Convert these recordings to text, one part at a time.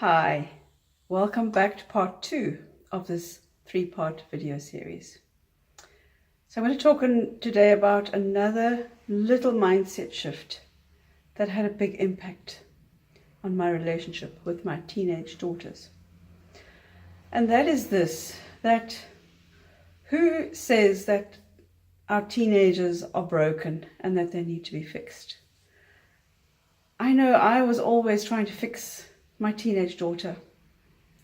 Hi, welcome back to part 2 of this 3-part video series. So I'm going to talk today about another little mindset shift that had a big impact on my relationship with my teenage daughters. And that is this, that who says that our teenagers are broken and that they need to be fixed? I know I was always trying to fix my teenage daughter,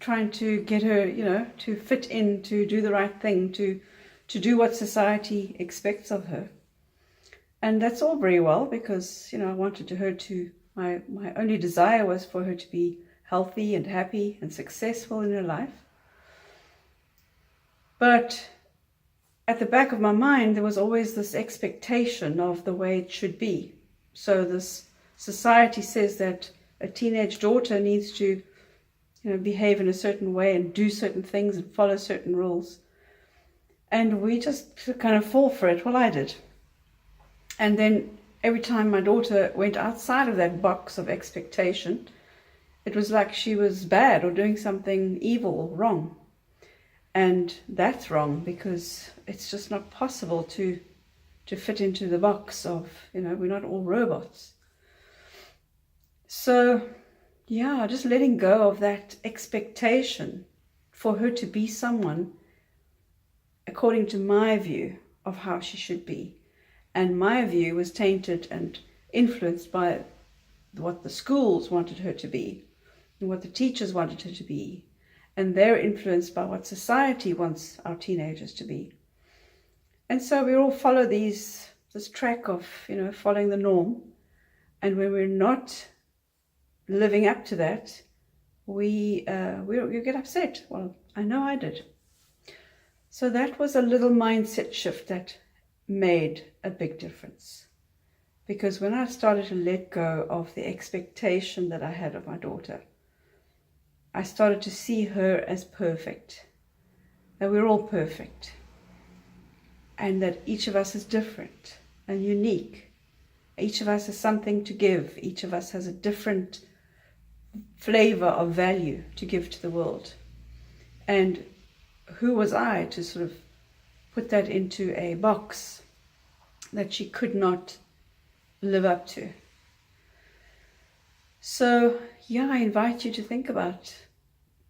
trying to get her, to fit in, to do the right thing, to do what society expects of her. And that's all very well because, I wanted her to, my only desire was for her to be healthy and happy and successful in her life. But at the back of my mind, there was always this expectation of the way it should be. So this society says that a teenage daughter needs to, behave in a certain way and do certain things and follow certain rules. And we just kind of fall for it. Well, I did. And then every time my daughter went outside of that box of expectation, it was like she was bad or doing something evil or wrong. And that's wrong because it's just not possible to fit into the box of, we're not all robots. So, just letting go of that expectation for her to be someone according to my view of how she should be. And my view was tainted and influenced by what the schools wanted her to be and what the teachers wanted her to be. And they're influenced by what society wants our teenagers to be. And so we all follow this track of, following the norm. And when we're not living up to that, we get upset. Well, I know I did. So that was a little mindset shift that made a big difference. Because when I started to let go of the expectation that I had of my daughter, I started to see her as perfect, that we're all perfect, and that each of us is different and unique. Each of us has something to give. Each of us has a different flavor of value to give to the world. And who was I to sort of put that into a box that she could not live up to? So, I invite you to think about,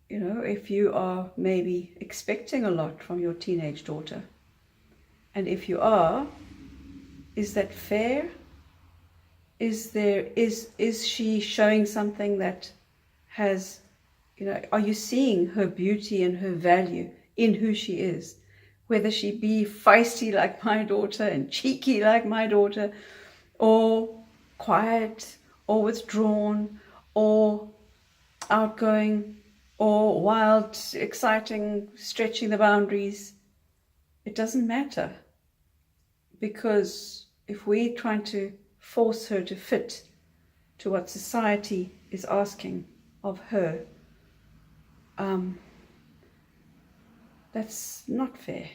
if you are maybe expecting a lot from your teenage daughter. And if you are, is that fair? Is she showing something that has, are you seeing her beauty and her value in who she is? Whether she be feisty like my daughter and cheeky like my daughter, or quiet, or withdrawn, or outgoing, or wild, exciting, stretching the boundaries. It doesn't matter. Because if we're trying to force her to fit to what society is asking of her, that's not fair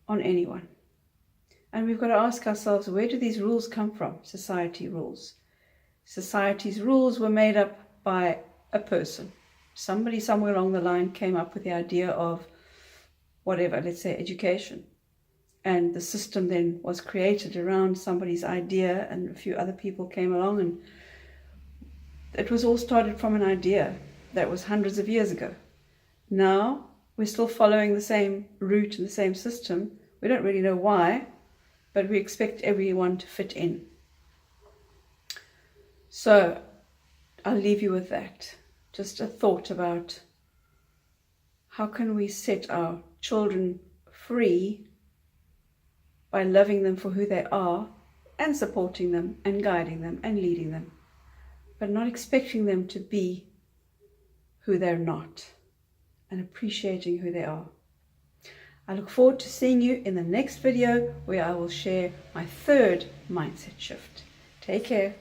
on anyone. And we've got to ask ourselves, where do these rules come from? Society rules. Society's rules were made up by a person. Somebody somewhere along the line came up with the idea of whatever, let's say education. And the system then was created around somebody's idea, and a few other people came along, and it was all started from an idea that was hundreds of years ago. Now we're still following the same route and the same system. We don't really know why, but we expect everyone to fit in. So I'll leave you with that. Just a thought about how can we set our children free by loving them for who they are and supporting them and guiding them and leading them, but not expecting them to be who they're not, and appreciating who they are. I look forward to seeing you in the next video where I will share my third mindset shift. Take care.